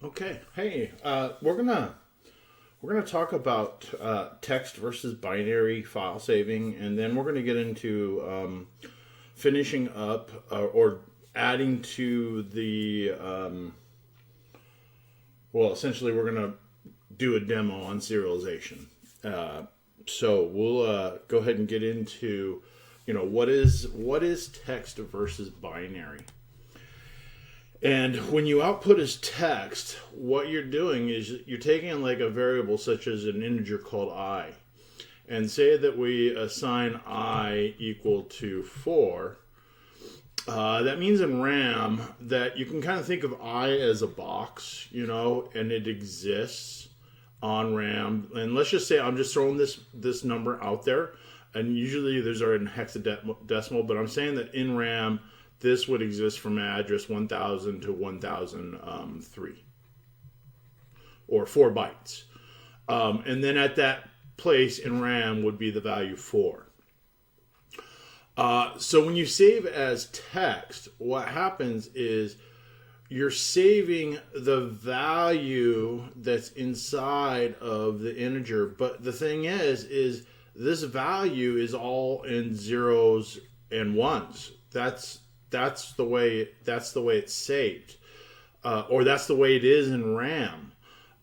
Okay. Hey, we're gonna talk about text versus binary file saving, and then we're gonna get into finishing up or adding to the well, essentially, we're gonna do a demo on serialization. So we'll go ahead and get into what is text versus binary. And when you output as text, what you're doing is you're taking like a variable such as an integer called I, and say that we assign I equal to 4. That means in RAM that you can kind of think of I as a box, and it exists on RAM. And let's just say I'm just throwing this number out there, and usually these are in hexadecimal, but I'm saying that in RAM this would exist from address 1000 to 1003, or 4 bytes. And then at that place in RAM would be the value 4. So when you save as text, what happens is you're saving the value that's inside of the integer. But the thing is this value is all in zeros and ones. That's the way it's saved, or that's the way it is in RAM.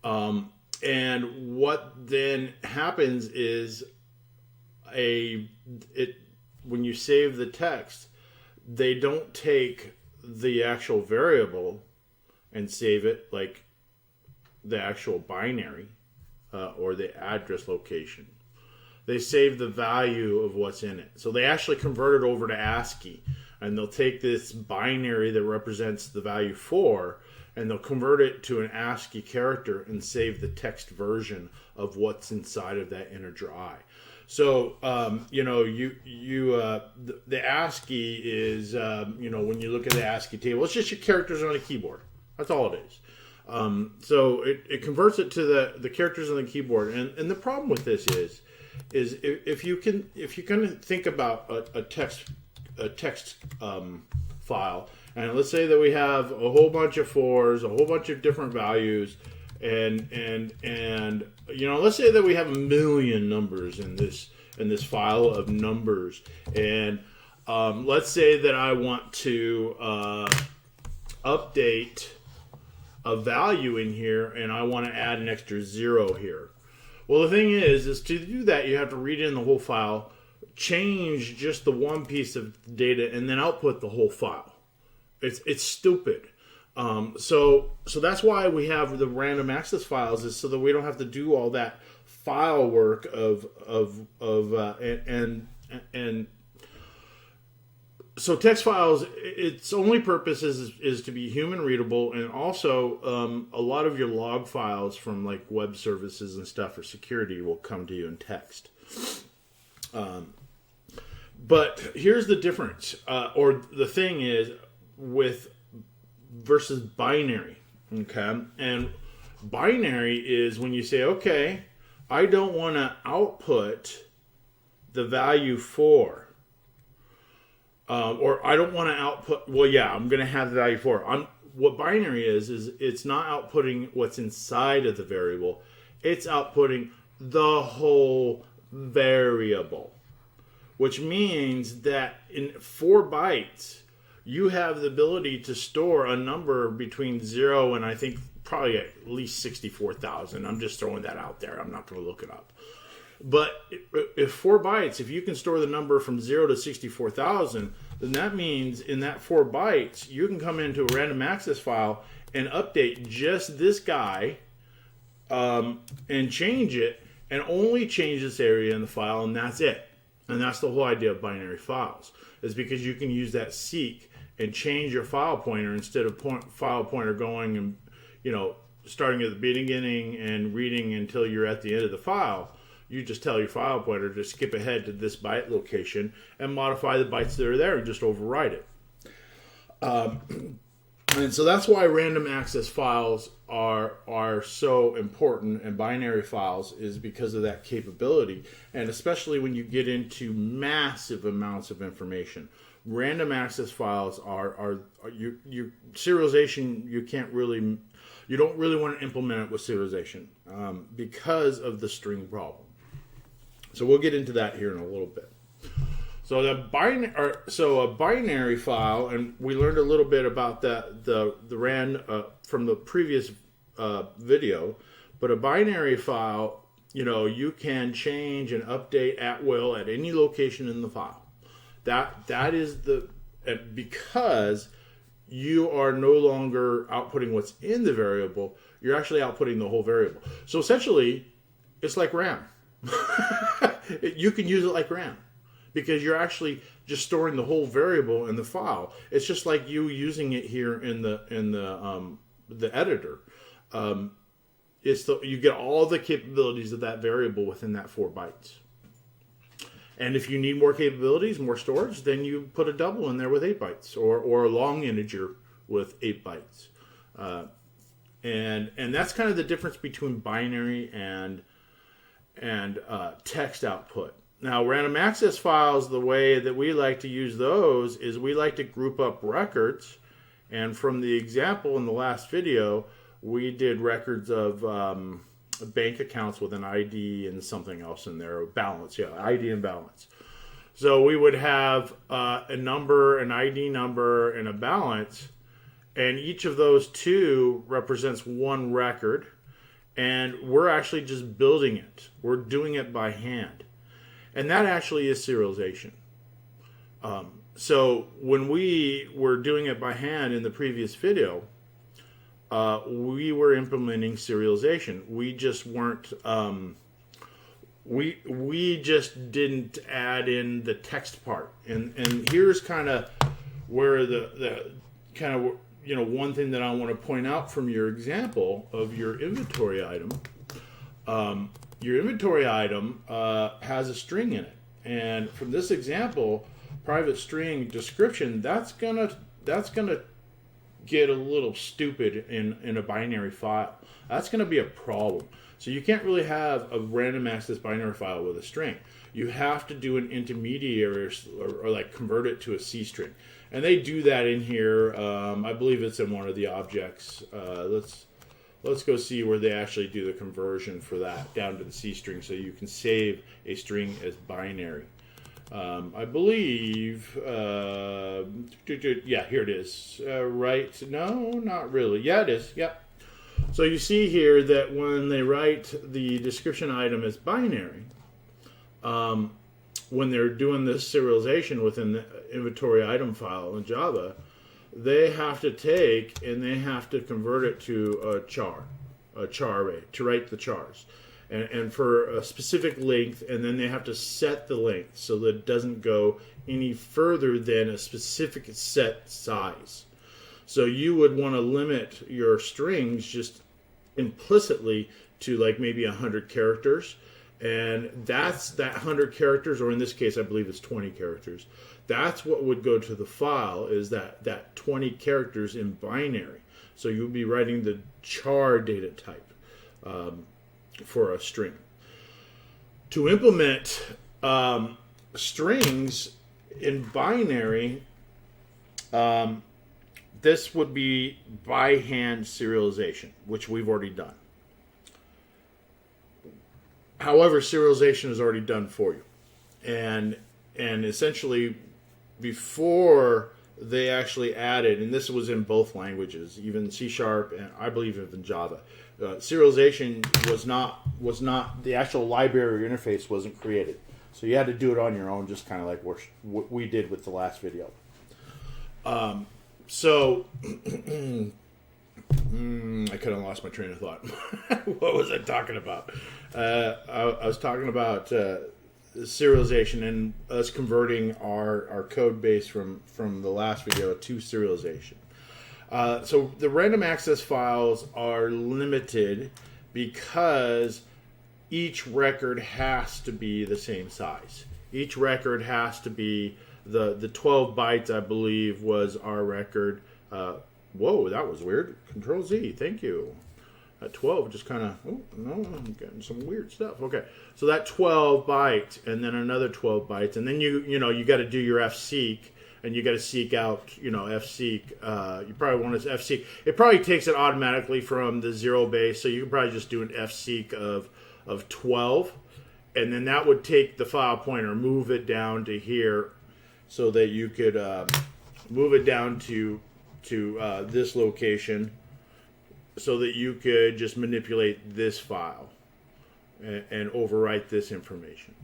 And what then happens is when you save the text, they don't take the actual variable and save it like the actual binary or the address location. They save the value of what's in it. So they actually convert it over to ASCII. And they'll take this binary that represents the value 4, and they'll convert it to an ASCII character and save the text version of what's inside of that integer I. So, the ASCII is, when you look at the ASCII table, it's just your characters on a keyboard. That's all it is. So it converts it to the characters on the keyboard. And the problem with this is if you can think about a text file, and let's say that we have a whole bunch of 4s, a whole bunch of different values, and let's say that we have 1,000,000 numbers in this file of numbers, and let's say that I want to update a value in here, and I want to add an extra 0 here. Well, the thing is to do that you have to read in the whole file, change just the one piece of data, and then output the whole file. It's stupid. So that's why we have the random access files, is so that we don't have to do all that file work and so text files, its only purpose is to be human readable, and also a lot of your log files from like web services and stuff for security will come to you in text. But here's the difference, or the thing is, with versus binary, okay? And binary is when you say, okay, I don't want to output the value 4, or I don't want to output, well, yeah, I'm going to have the value 4. What binary is it's not outputting what's inside of the variable, it's outputting the whole variable. Which means that in 4 bytes, you have the ability to store a number between 0 and I think probably at least 64,000. I'm just throwing that out there. I'm not going to look it up. But if 4 bytes, if you can store the number from 0 to 64,000, then that means in that 4 bytes, you can come into a random access file and update just this guy and change it, and only change this area in the file, and that's it. And that's the whole idea of binary files, is because you can use that seek and change your file pointer instead of file pointer going and, starting at the beginning and reading until you're at the end of the file. You just tell your file pointer to skip ahead to this byte location and modify the bytes that are there and just overwrite it. And so that's why random access files are so important, and binary files is because of that capability, and especially when you get into massive amounts of information. random access files are you serialization. You don't really want to implement it with serialization because of the string problem. So we'll get into that here in a little bit. So a binary file, and we learned a little bit about the RAN from the previous video. But a binary file, you can change and update at will at any location in the file. That is because you are no longer outputting what's in the variable. You're actually outputting the whole variable. So essentially, it's like RAM. You can use it like RAM, because you're actually just storing the whole variable in the file. It's just like you using it here in the editor. You get all the capabilities of that variable within that 4 bytes. And if you need more capabilities, more storage, then you put a double in there with 8 bytes, or a long integer with 8 bytes. And that's kind of the difference between binary and text output. Now, random access files, the way that we like to use those is we like to group up records. And from the example in the last video, we did records of bank accounts with an ID and something else in there, balance, ID and balance. So we would have a number, an ID number, and a balance, and each of those two represents one record, and we're actually just building it. We're doing it by hand. And that actually is serialization. So when we were doing it by hand in the previous video, we were implementing serialization. We just weren't. We just didn't add in the text part. And here's kind of where the kind of one thing that I want to point out from your example of your inventory item. Your inventory item has a string in it, and from this example, private string description, that's gonna get a little stupid in a binary file. That's gonna be a problem. So you can't really have a random access binary file with a string. You have to do an intermediary or like convert it to a C string, and they do that in here. I believe it's in one of the objects. Let's go see where they actually do the conversion for that down to the C string, so you can save a string as binary. I believe, yeah, here it is. Right? No, not really. Yeah, it is. Yep. So you see here that when they write the description item as binary, when they're doing this serialization within the inventory item file in Java, they have to take and they have to convert it to a char array to write the chars, and for a specific length, and then they have to set the length so that it doesn't go any further than a specific set size. So you would want to limit your strings just implicitly to like maybe 100 characters, and that's that 100 characters, or in this case I believe it's 20 characters. That's what would go to the file, is that 20 characters in binary. So you would be writing the char data type for a string. To implement strings in binary, this would be by hand serialization, which we've already done. However, serialization is already done for you. And essentially, before they actually added, and this was in both languages, even C# and I believe even Java, serialization was not the actual library interface wasn't created. So you had to do it on your own, just kind of like what we did with the last video. So I kind of lost my train of thought. What was I talking about? I was talking about serialization and us converting our code base from the last video to serialization. So the random access files are limited because each record has to be the same size. Each record has to be the 12 bytes, I believe, was our record. Whoa, that was weird. Control Z, thank you. At 12, just kind of, oh, no, I'm getting some weird stuff. Okay, so that 12 bytes, and then another 12 bytes, and then you got to do your fseek and you got to seek out, fseek. You probably want to fseek. It probably takes it automatically from the 0 base, so you can probably just do an fseek of 12, and then that would take the file pointer, move it down to here, so that you could move it down to this location, so that you could just manipulate this file and overwrite this information.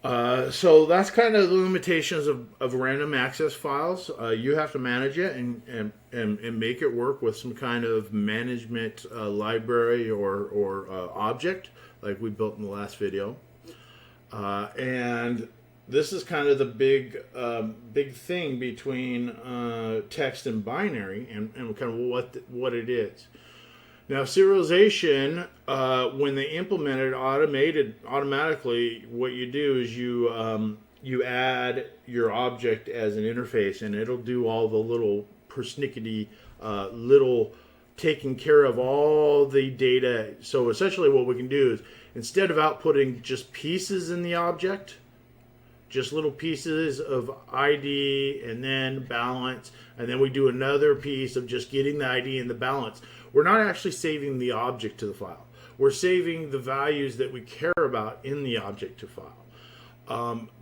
So that's kind of the limitations of random access files. You have to manage it and make it work with some kind of management library or object like we built in the last video. And this is kind of the big thing between text and binary, and kind of what it is. Now, serialization, when they implement it automatically, what you do is you add your object as an interface, and it'll do all the little persnickety, little taking care of all the data. So essentially what we can do is, instead of outputting just pieces in the object, just little pieces of ID and then balance, and then we do another piece of just getting the ID and the balance. We're not actually saving the object to the file. We're saving the values that we care about in the object to file.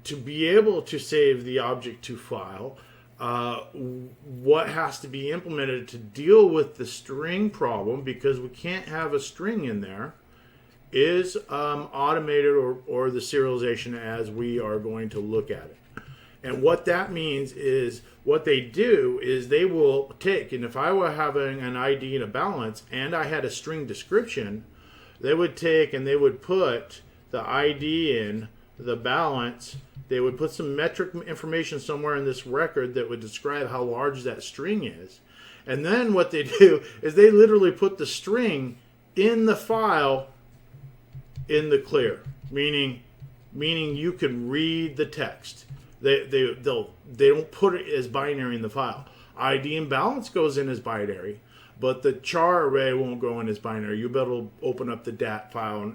To be able to save the object to file, what has to be implemented to deal with the string problem, because we can't have a string in there, is automated or the serialization as we are going to look at it. And what that means is, what they do is they will take, and if I were having an ID and a balance and I had a string description, they would take and they would put the ID in, the balance, they would put some metric information somewhere in this record that would describe how large that string is. And then what they do is they literally put the string in the file in the clear, meaning you can read the text. They don't put it as binary in the file. ID and balance goes in as binary, but the char array won't go in as binary. You'll be able to open up the DAT file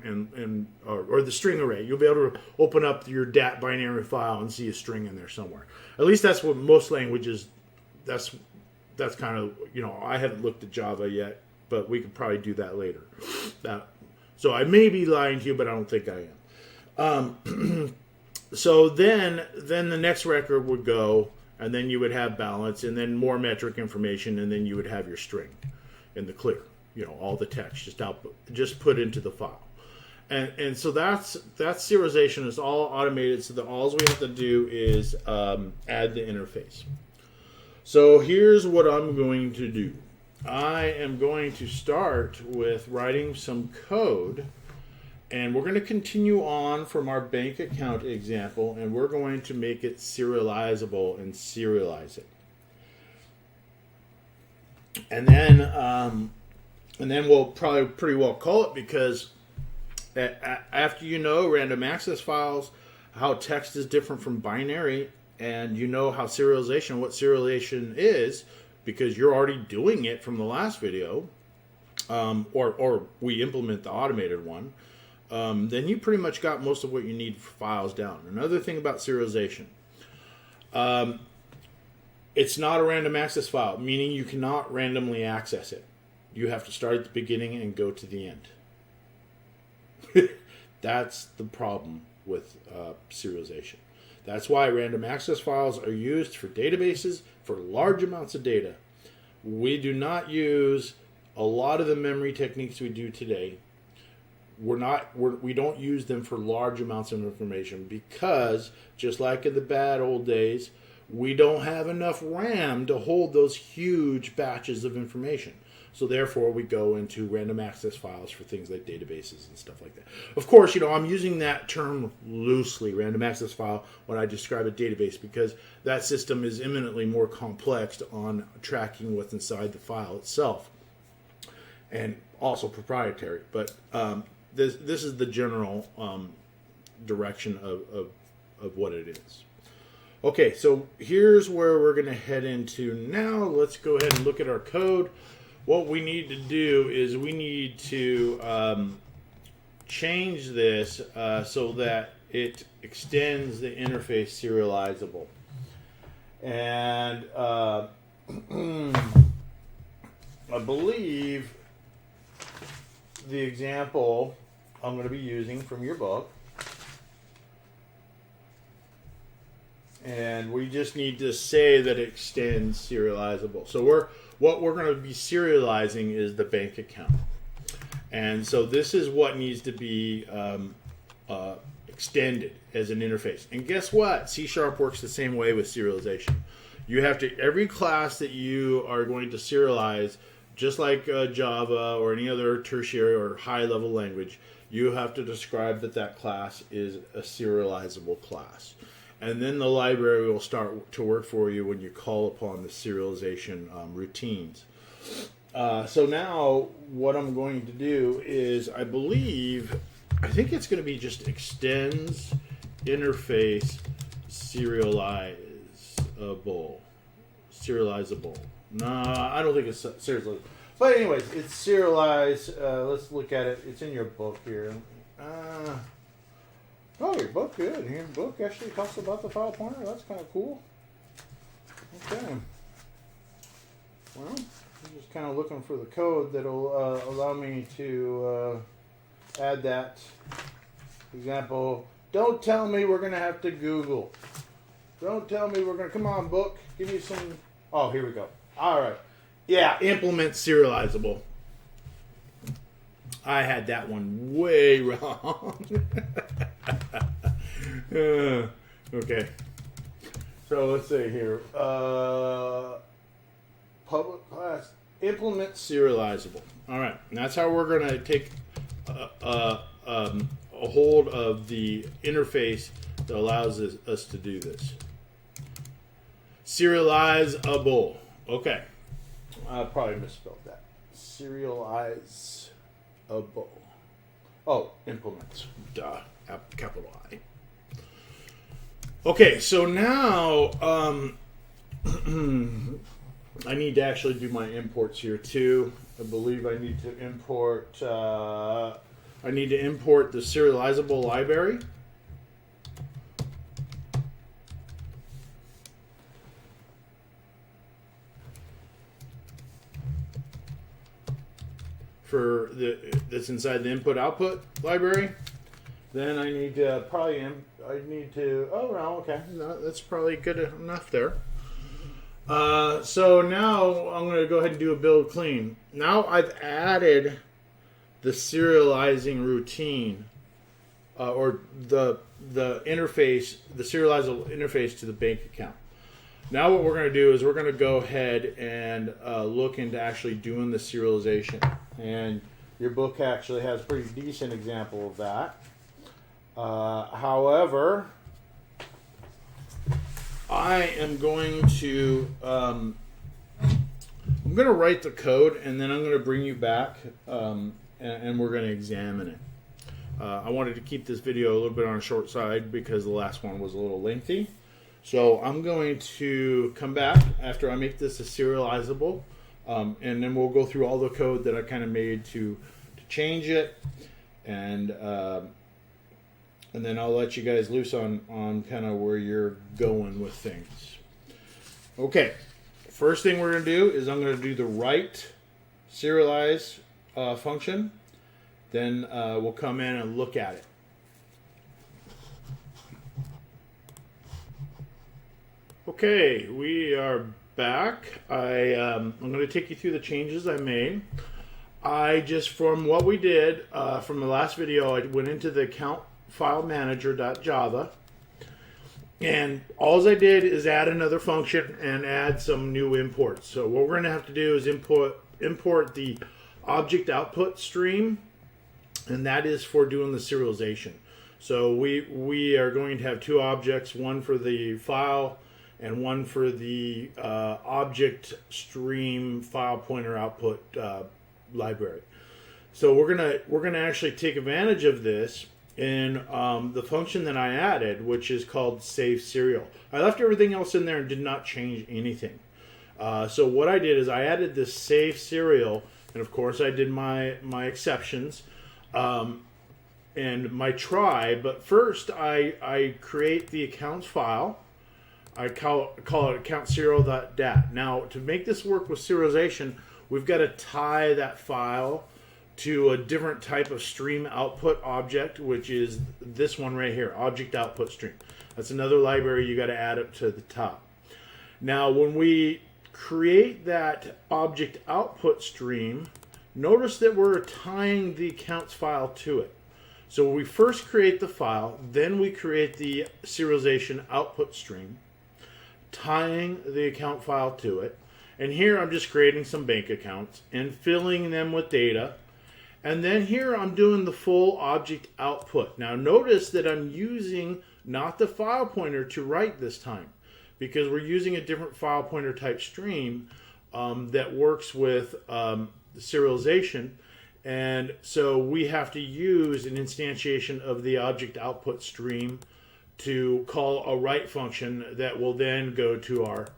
or the string array. You'll be able to open up your DAT binary file and see a string in there somewhere. At least that's what most languages. That's kind of, I haven't looked at Java yet, but we could probably do that later. So I may be lying to you, but I don't think I am. So then the next record would go, and then you would have balance, and then more metric information, and then you would have your string in the clear. All the text just put into the file. And so that's serialization is all automated, so that all we have to do is add the interface. So here's what I'm going to do. I am going to start with writing some code, and we're going to continue on from our bank account example, and we're going to make it serializable and serialize it. And then we'll probably pretty well call it, because after random access files, how text is different from binary, and how what serialization is, because you're already doing it from the last video, or we implement the automated one, then you pretty much got most of what you need for files down. Another thing about serialization, it's not a random access file, meaning you cannot randomly access it. You have to start at the beginning and go to the end. That's the problem with serialization. That's why random access files are used for databases for large amounts of data. We do not use a lot of the memory techniques we do today. We don't use them for large amounts of information, because just like in the bad old days, we don't have enough RAM to hold those huge batches of information. So therefore, we go into random access files for things like databases and stuff like that. Of course, I'm using that term loosely, random access file, when I describe a database, because that system is eminently more complex on tracking what's inside the file itself, and also proprietary. But this is the general direction of what it is. Okay, so here's where we're going to head into now. Let's go ahead and look at our code. What we need to do is we need to change this so that it extends the interface serializable. And I believe the example I'm going to be using from your book, and we just need to say that it extends serializable. So what we're going to be serializing is the bank account, and so this is what needs to be extended as an interface. And guess what? C# works the same way with serialization. You have to, every class that you are going to serialize, just like Java or any other tertiary or high-level language, you have to describe that that class is a serializable class. And then the library will start to work for you when you call upon the serialization routines. So now what I'm going to do is, I think it's going to be just extends interface serializable. No, I don't think it's serializable. But anyways, it's serialized. Let's look at it. It's in your book here. Oh, your book, good. Your book actually talks about the file pointer. That's kind of cool. Okay. Well, I'm just kind of looking for the code that'll allow me to add that. Example, don't tell me we're going to have to Google. Don't tell me we're going to... Come on, book. Give me some... Oh, here we go. All right. Yeah, implement serializable. I had that one way wrong. Okay. So let's see here. Public class. Implement serializable. All right. And that's how we're going to take a hold of the interface that allows us to do this. Serializable. Okay. I probably misspelled that. Serializable. Oh, implement. Duh. Capital I. Okay, so now I need to actually do my imports here too. I believe I need to import. The serializable library. That's inside the input-output library. Then I need to oh no, okay, no, that's probably good enough there. So now I'm going to go ahead and do a build clean. Now I've added the serializing routine, or the interface, the serializable interface to the bank account. Now what we're going to do is we're going to go ahead and look into actually doing the serialization. And your book actually has a pretty decent example of that. However, I am going to I'm going to write the code, and then I'm going to bring you back, and we're going to examine it. I wanted to keep this video a little bit on the short side because the last one was a little lengthy. So I'm going to come back after I make this a serializable, and then we'll go through all the code that I kind of made to change it, and then I'll let you guys loose on kind of where you're going with things. Okay, first thing we're going to do is I'm going to do the write serialize function. Then we'll come in and look at it. Okay, we are back. I'm going to take you through the changes I made. From what we did from the last video, I went into the account file manager.java, and all I did is add another function and add some new imports. So what we're going to have to do is import the ObjectOutputStream, and that is for doing the serialization. So we are going to have two objects, one for the file and one for the object stream file pointer output library. So we're gonna actually take advantage of this in the function that I added, which is called save serial. I left everything else in there and did not change anything. So what I did is I added this save serial, and of course I did my exceptions and my try. But first I create the accounts file. I call it account serial.dat. Now, to make this work with serialization, we've got to tie that file to a different type of stream output object, which is this one right here, ObjectOutputStream. That's another library you got to add up to the top. Now, when we create that ObjectOutputStream, notice that we're tying the accounts file to it. So we first create the file, then we create the serialization output stream, tying the account file to it. And here I'm just creating some bank accounts and filling them with data. And then here I'm doing the full object output. Now notice that I'm using not the file pointer to write this time, because we're using a different file pointer type stream that works with serialization. And so we have to use an instantiation of the object output stream to call a write function that will then go to our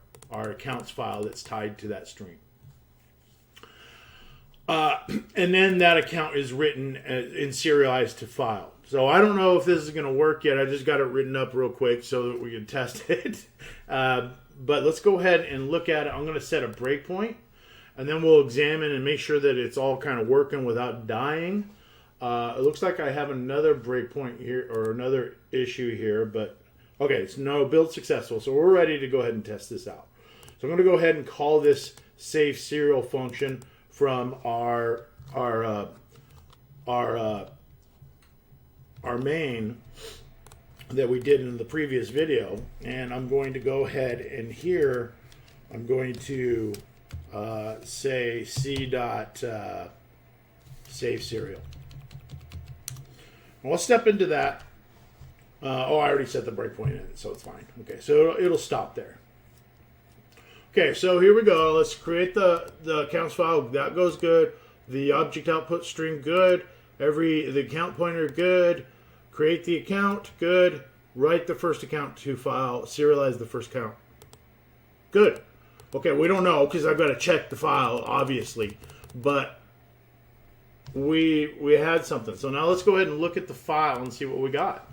accounts file that's tied to that stream. And then that account is written in serialized to file. So I don't know if this is going to work yet. I just got it written up real quick so that we can test it. But let's go ahead and look at it. I'm going to set a breakpoint. And then we'll examine and make sure that it's all kind of working without dying. It looks like I have another breakpoint here, or another issue here, but okay, it's no build successful. So we're ready to go ahead and test this out. So I'm going to go ahead and call this save serial function from our main that we did in the previous video, and I'm going to go ahead and here I'm going to say c.save serial. Well, let's step into that. I already set the breakpoint in it, so it's fine. Okay, so it'll stop there. Okay, so here we go. Let's create the accounts file. That goes good. The object output stream, good. The account pointer, good. Create the account, good. Write the first account to file. Serialize the first account. Good. Okay, we don't know because I've got to check the file, obviously, but we had something. So now let's go ahead and look at the file and see what we got.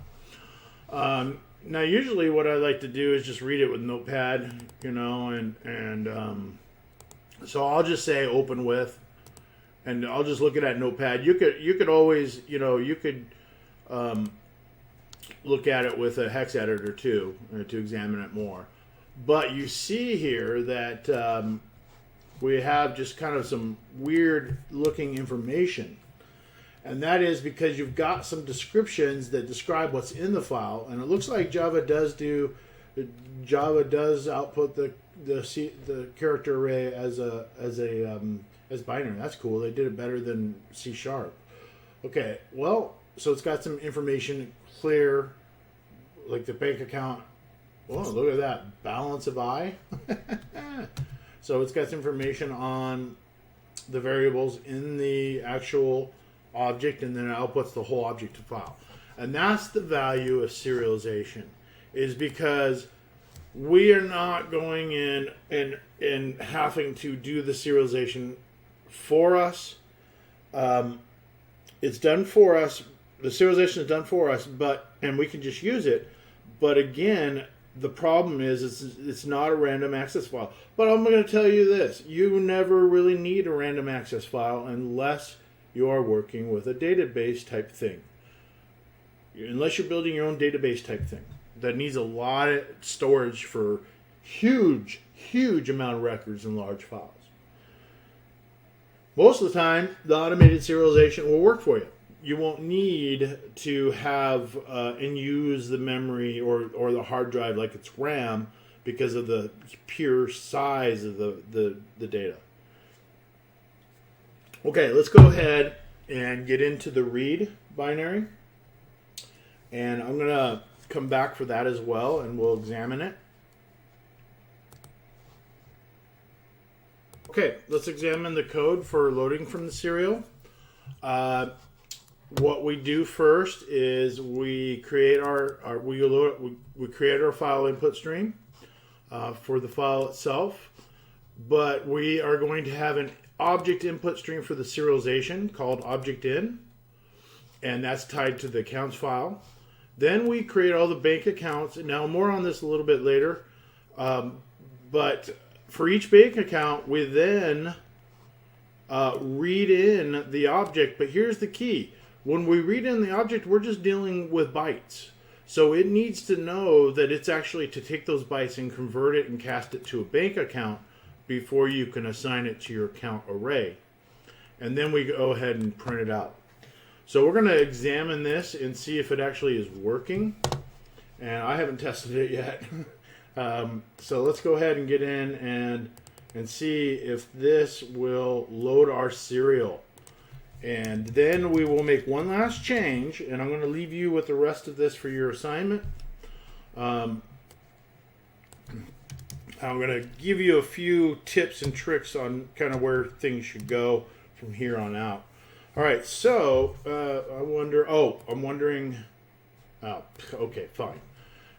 Now, usually what I like to do is just read it with Notepad, you know, and so I'll just say open with, and I'll just look at that Notepad. You could always, you know, you could look at it with a hex editor too to examine it more. But you see here that we have just kind of some weird looking information. And that is because you've got some descriptions that describe what's in the file. And it looks like Java does output the character array as binary. That's cool. They did it better than C#. Okay, well, so it's got some information clear, like the bank account. Oh, look at that. Balance of I. So it's got some information on the variables in the actual object, and then it outputs the whole object to file. And that's the value of serialization, is because we are not going in and having to do the serialization for us. It's done for us. The serialization is done for us, and we can just use it. But again, the problem is it's not a random access file. But I'm going to tell you this. You never really need a random access file unless you are working with a database type thing. Unless you're building your own database type thing that needs a lot of storage for huge amount of records and large files. Most of the time, the automated serialization will work for you. You won't need to have and use the memory or the hard drive like it's RAM because of the pure size of the data. Okay, let's go ahead and get into the read binary. And I'm going to come back for that as well, and we'll examine it. Okay, let's examine the code for loading from the serial. What we do first is we create we create our file input stream for the file itself, but we are going to have an object input stream for the serialization called object_in, and that's tied to the accounts file. Then we create all the bank accounts. Now, more on this a little bit later, But for each bank account, we then read in the object. But here's the key. When we read in the object, we're just dealing with bytes. So it needs to know that it's actually to take those bytes and convert it and cast it to a bank account before you can assign it to your account array. And then we go ahead and print it out. So we're going to examine this and see if it actually is working. And I haven't tested it yet. So let's go ahead and get in and see if this will load our serial. And then we will make one last change, and I'm going to leave you with the rest of this for your assignment. I'm going to give you a few tips and tricks on kind of where things should go from here on out. All right, so I'm wondering, oh, okay, fine.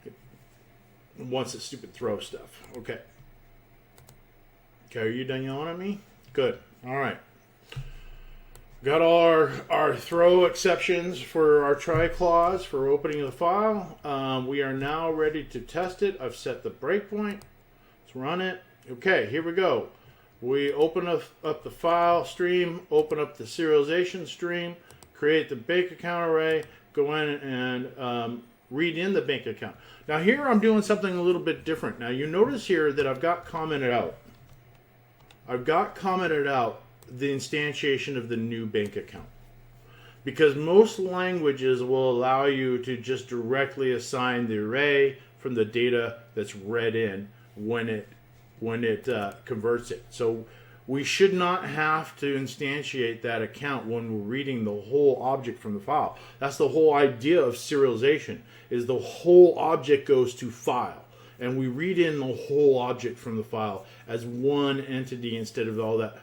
It wants the stupid throw stuff. Okay. Okay, are you done yelling at me? Good. All right. Got all our throw exceptions for our try clause for opening the file. We are now ready to test it. I've set the breakpoint. Let's run it. Okay, here we go. We open up the file stream, open up the serialization stream, create the bank account array, go in and read in the bank account. Now here I'm doing something a little bit different. Now you notice here that I've got commented out. I've got commented out the instantiation of the new bank account, because most languages will allow you to just directly assign the array from the data that's read in when it converts it. So we should not have to instantiate that account when we're reading the whole object from the file. That's the whole idea of serialization, is the whole object goes to file, and we read in the whole object from the file as one entity instead of all that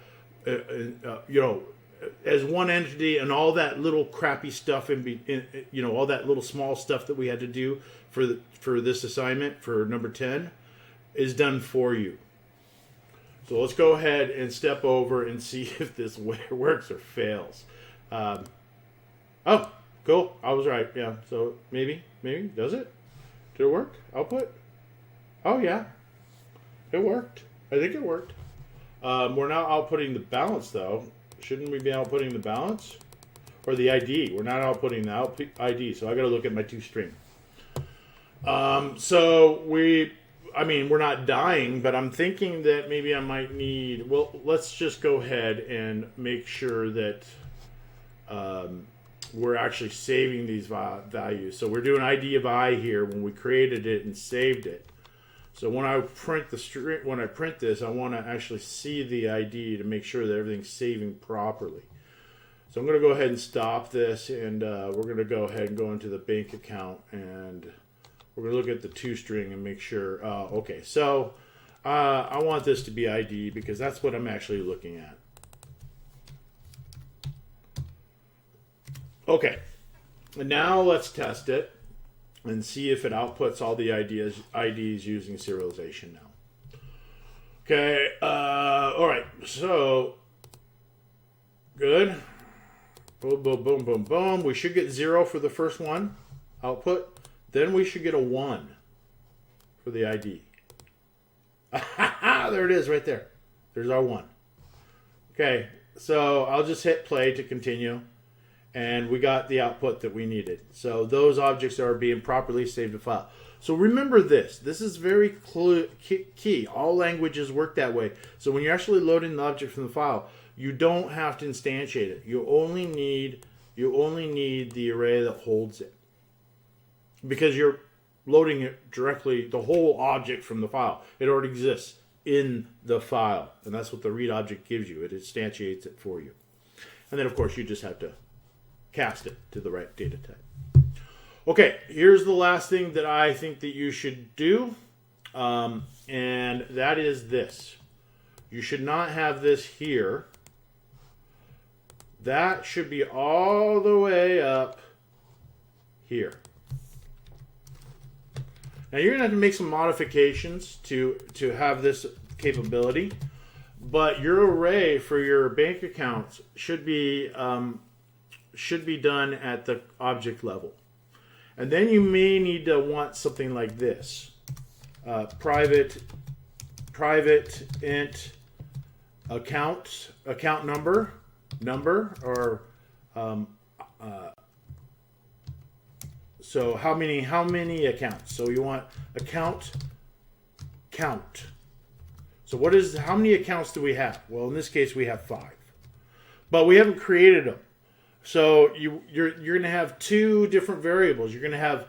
as one entity, and all that little crappy stuff all that little small stuff that we had to do for this assignment for number 10 is done for you. So let's go ahead and step over and see if this works or fails. Oh, cool. I was right. Yeah. So maybe does it? Did it work? Output? Oh yeah, it worked. I think it worked. We're now outputting the balance, though. Shouldn't we be outputting the balance? Or the ID? We're not outputting the ID, so I got to look at my toString. We're not dying, but I'm thinking that maybe I might need... Well, let's just go ahead and make sure that we're actually saving these values. So we're doing ID of I here when we created it and saved it. So when I print this, I want to actually see the ID to make sure that everything's saving properly. So I'm going to go ahead and stop this, and we're going to go ahead and go into the bank account, and we're going to look at the toString and make sure. Okay, so I want this to be ID because that's what I'm actually looking at. Okay, and now let's test it and see if it outputs all the IDs using serialization now. Okay, all right, so good. Boom, boom, boom, boom, boom. We should get 0 for the first one, output. Then we should get a 1 for the ID. There it is right there. There's our 1. Okay, so I'll just hit play to continue. And we got the output that we needed. So those objects are being properly saved to file. So remember this. This is very key. All languages work that way. So when you're actually loading the object from the file, you don't have to instantiate it. You only need the array that holds it, because you're loading it directly, the whole object from the file. It already exists in the file, and that's what the read object gives you. It instantiates it for you. And then, of course, you just have to cast it to the right data type. Okay, here's the last thing that I think that you should do, and that is this. You should not have this here. That should be all the way up here. Now you're going to have to make some modifications to have this capability, but your array for your bank accounts should be done at the object level. And then you may need to want something like this. private int account number, or so how many accounts? So you want account count. So how many accounts do we have? Well, in this case we have 5, but we haven't created them. So you're going to have 2 different variables. You're going to have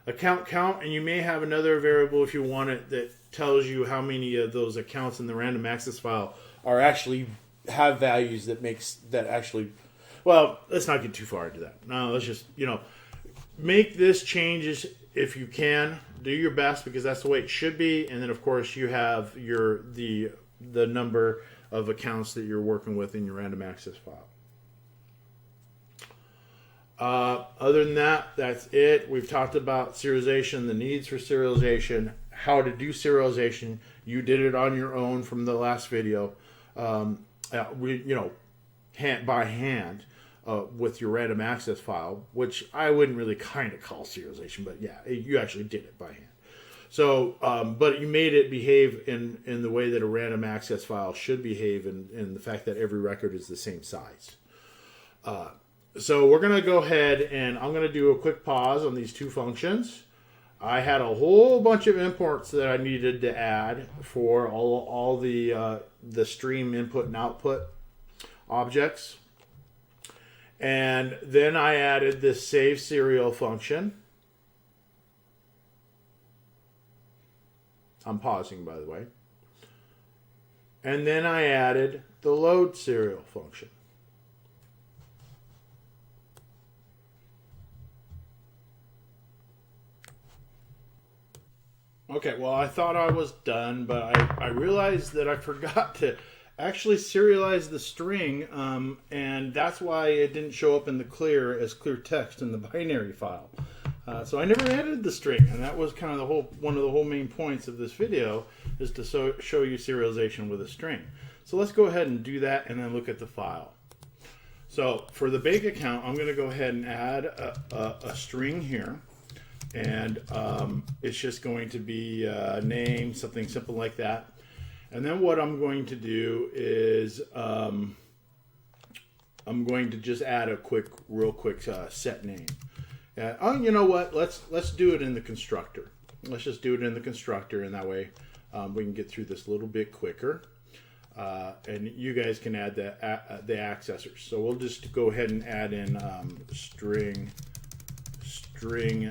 account count, and you may have another variable if you want it that tells you how many of those accounts in the random access file are actually have values that actually. Well, let's not get too far into that. No, let's just make this changes if you can. Do your best, because that's the way it should be. And then of course you have the number of accounts that you're working with in your random access file. Other than that, that's it. We've talked about serialization, the needs for serialization, how to do serialization. You did it on your own from the last video. Hand by hand with your random access file, which I wouldn't really kind of call serialization, but yeah, you actually did it by hand. So, but you made it behave in the way that a random access file should behave, in the fact that every record is the same size. So we're going to go ahead and I'm going to do a quick pause on these 2 functions. I had a whole bunch of imports that I needed to add for all the stream input and output objects. And then I added this save serial function. I'm pausing, by the way. And then I added the load serial function. Okay, well, I thought I was done, but I realized that I forgot to actually serialize the string, and that's why it didn't show up in the clear as clear text in the binary file. So I never added the string, and that was kind of one of the whole main points of this video, is to show you serialization with a string. So let's go ahead and do that, and then look at the file. So for the bank account, I'm going to go ahead and add a string here. And it's just going to be name, something simple like that. And then what I'm going to do is I'm going to just add a real quick set name. Oh, you know what? Let's do it in the constructor. Let's just do it in the constructor, and that way we can get through this a little bit quicker. And you guys can add the accessors. So we'll just go ahead and add in string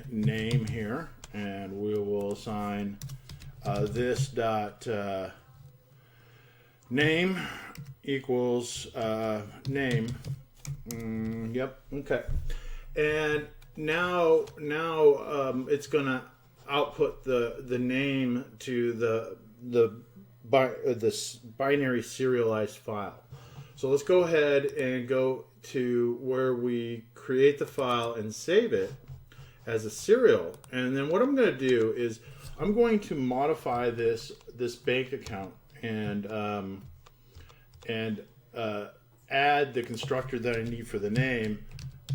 name here, and we will assign this dot name equals name. Yep. Okay. And now it's gonna output the name to the binary serialized file. So let's go ahead and go to where we create the file and save it as a serial. And then what I'm going to do is I'm going to modify this bank account and add the constructor that I need for the name.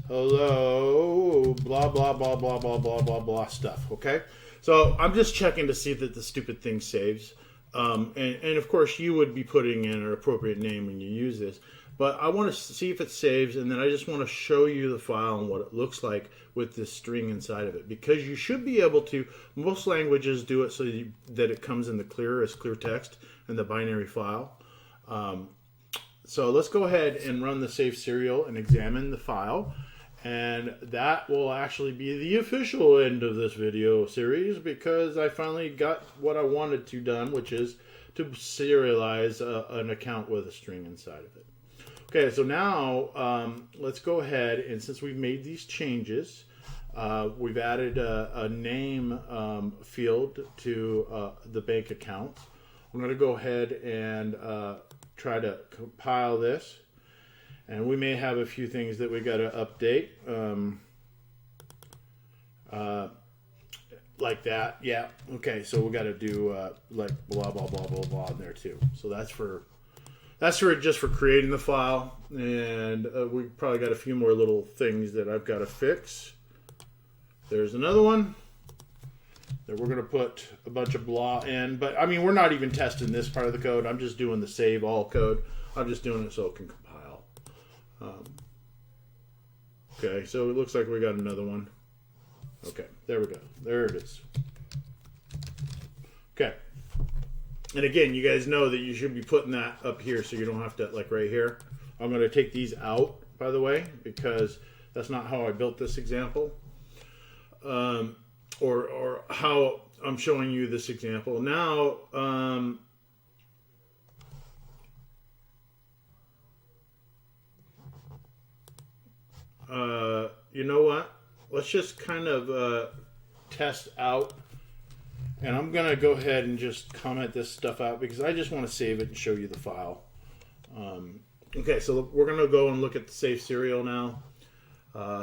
Hello, blah blah blah blah blah blah blah blah stuff. Okay, so I'm just checking to see that the stupid thing saves. And of course you would be putting in an appropriate name when you use this, but I want to see if it saves, and then I just want to show you the file and what it looks like with this string inside of it, because you should be able to. Most languages do it so that it comes in the clear as clear text in the binary file. So let's go ahead and run the save serial and examine the file, and that will actually be the official end of this video series, because I finally got what I wanted to done, which is to serialize an account with a string inside of it. Okay, so now let's go ahead, and since we've made these changes, we've added a name field to the bank account. I'm going to go ahead and try to compile this, and we may have a few things that we got to update, like that. Yeah. Okay. So we got to do like blah blah blah blah blah in there too. So that's for just for creating the file, and we probably got a few more little things that I've got to fix. There's another one. that we're going to put a bunch of blah in. But, I mean, we're not even testing this part of the code. I'm just doing the save all code. I'm just doing it so it can compile. Okay, so it looks like we got another one. Okay, there we go. There it is. Okay. And again, you guys know that you should be putting that up here so you don't have to, like right here. I'm going to take these out, by the way, because that's not how I built this example. Or how I'm showing you this example. Now, you know what? Let's just kind of test out. And I'm going to go ahead and just comment this stuff out because I just want to save it and show you the file. Okay, so we're going to go and look at the save serial now.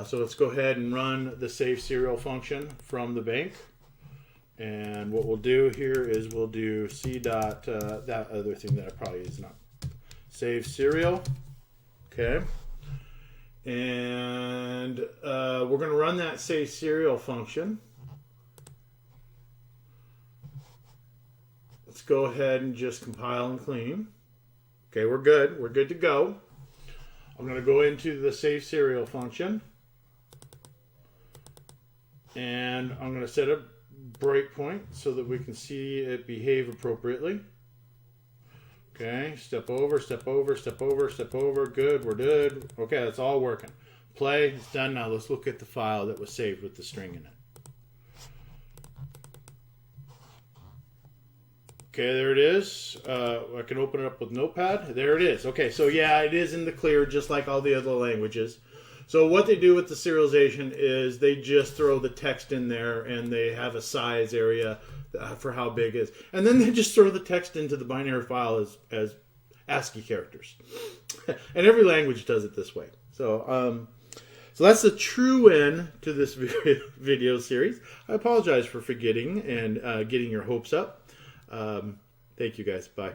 So let's go ahead and run the save serial function from the bank. And what we'll do here is we'll do c dot, that other thing that I probably is not. Save serial. Okay. And we're going to run that save serial function. Let's go ahead and just compile and clean. Okay, we're good. We're good to go. I'm going to go into the save serial function. And I'm going to set a breakpoint so that we can see it behave appropriately. Okay, step over, step over, step over, step over. Good, we're good. Okay, that's all working. Play, it's done. Now let's look at the file that was saved with the string in it. Okay, there it is. I can open it up with Notepad. There it is. Okay, so yeah, it is in the clear just like all the other languages. So what they do with the serialization is they just throw the text in there and they have a size area for how big it is. And then they just throw the text into the binary file as ASCII characters. And every language does it this way. So so that's the true end to this video series. I apologize for forgetting and getting your hopes up. Thank you guys. Bye.